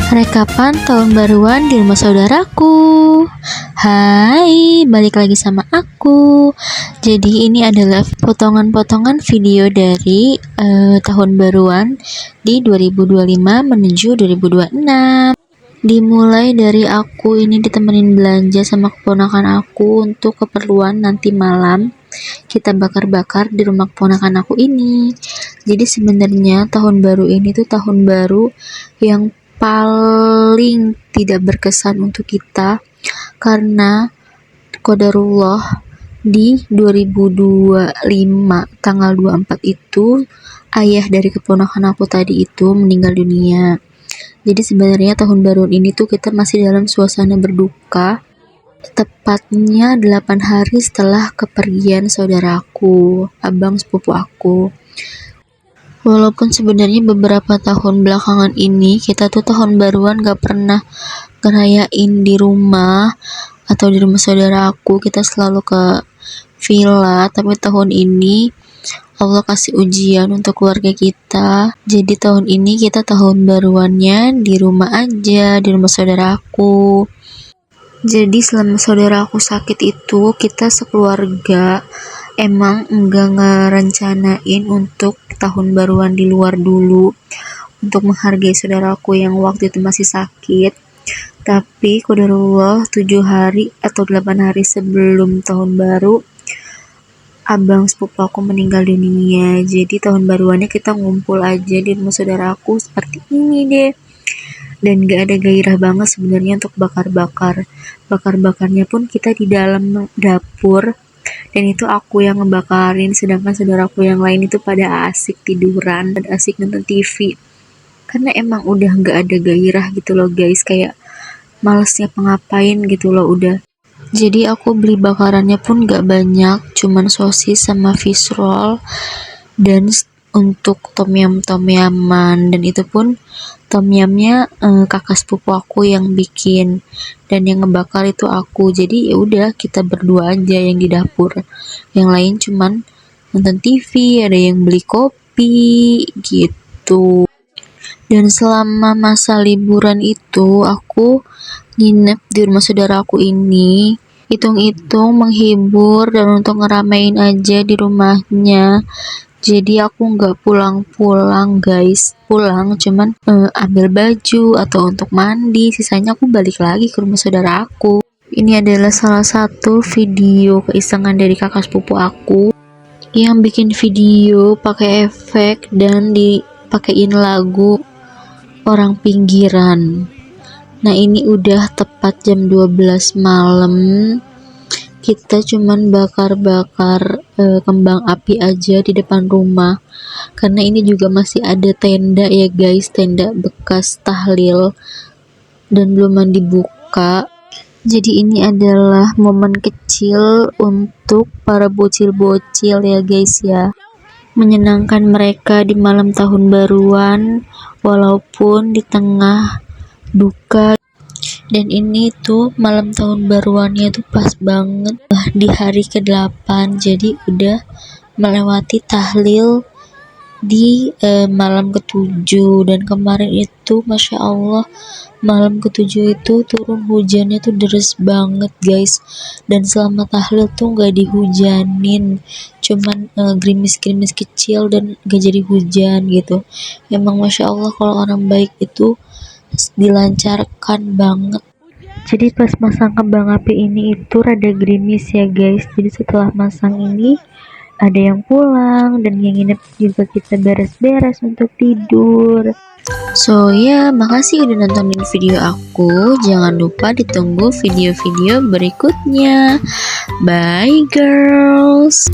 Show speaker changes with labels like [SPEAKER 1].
[SPEAKER 1] Rekapan tahun baruan di rumah saudaraku. Hai, balik lagi sama aku. Jadi ini adalah potongan-potongan video dari tahun baruan di 2025 menuju 2026. Dimulai dari aku ini ditemenin belanja sama keponakan aku untuk keperluan nanti malam kita bakar-bakar di rumah keponakan aku ini. Jadi sebenarnya tahun baru ini tuh tahun baru yang paling tidak berkesan untuk kita, karena qadarullah di 2025 tanggal 24 itu ayah dari keponakan aku tadi itu meninggal dunia. Jadi sebenarnya tahun baru ini tuh kita masih dalam suasana berduka, tepatnya 8 hari setelah kepergian saudaraku, abang sepupu aku. Walaupun sebenarnya beberapa tahun belakangan ini kita tuh tahun baruan gak pernah ngerayain di rumah atau di rumah saudara aku, kita selalu ke villa. Tapi tahun ini Allah kasih ujian untuk keluarga kita, jadi tahun ini kita tahun baruannya di rumah aja, di rumah saudara aku. Jadi selama saudara aku sakit itu kita sekeluarga emang enggak ngerencanain untuk tahun baruan di luar dulu, untuk menghargai saudaraku yang waktu itu masih sakit. Tapi qadarullah 7 hari atau 8 hari sebelum tahun baru abang sepupu aku meninggal dunia. Jadi tahun baruannya kita ngumpul aja di rumah saudaraku seperti ini deh. Dan gak ada gairah banget sebenarnya untuk bakar-bakarnya pun kita di dalam dapur, dan itu aku yang ngebakarin, sedangkan saudaraku yang lain itu pada asik tiduran dan asik nonton TV, karena emang udah gak ada gairah gitu loh guys, kayak malesnya pengapain gitu loh udah. Jadi aku beli bakarannya pun gak banyak, cuman sosis sama fish roll dan untuk tom yaman, dan itu pun tom yamnya kakak sepupu aku yang bikin, dan yang ngebakar itu aku. Jadi ya udah kita berdua aja yang di dapur, yang lain cuman nonton TV, ada yang beli kopi gitu. Dan selama masa liburan itu aku nginep di rumah saudara aku ini, hitung-hitung menghibur dan untuk ngeramein aja di rumahnya. Jadi aku nggak pulang-pulang guys, pulang cuman ambil baju atau untuk mandi, sisanya aku balik lagi ke rumah saudara aku. Ini adalah salah satu video keisengan dari kakak sepupu aku yang bikin video pakai efek dan dipakein lagu orang pinggiran. Nah ini udah tepat jam 12 malam, kita cuman bakar-bakar kembang api aja di depan rumah, karena ini juga masih ada tenda ya guys, tenda bekas tahlil dan belum dibuka. Jadi ini adalah momen kecil untuk para bocil-bocil ya guys ya, menyenangkan mereka di malam tahun baruan walaupun di tengah duka. Dan ini tuh malam tahun baruannya tuh pas banget di hari ke-8, jadi udah melewati tahlil di malam ke-7. Dan kemarin itu Masya Allah malam ke-7 itu turun hujannya tuh deres banget guys, dan selama tahlil tuh gak dihujanin, cuman gerimis-gerimis kecil dan gak jadi hujan gitu. Emang Masya Allah kalau orang baik itu dilancarkan banget. Jadi pas masang kembang api ini itu rada gerimis ya guys, jadi setelah masang ini ada yang pulang dan yang nginep juga kita beres-beres untuk tidur. So ya, makasih udah nontonin video aku. Jangan lupa ditunggu video-video berikutnya. Bye girls.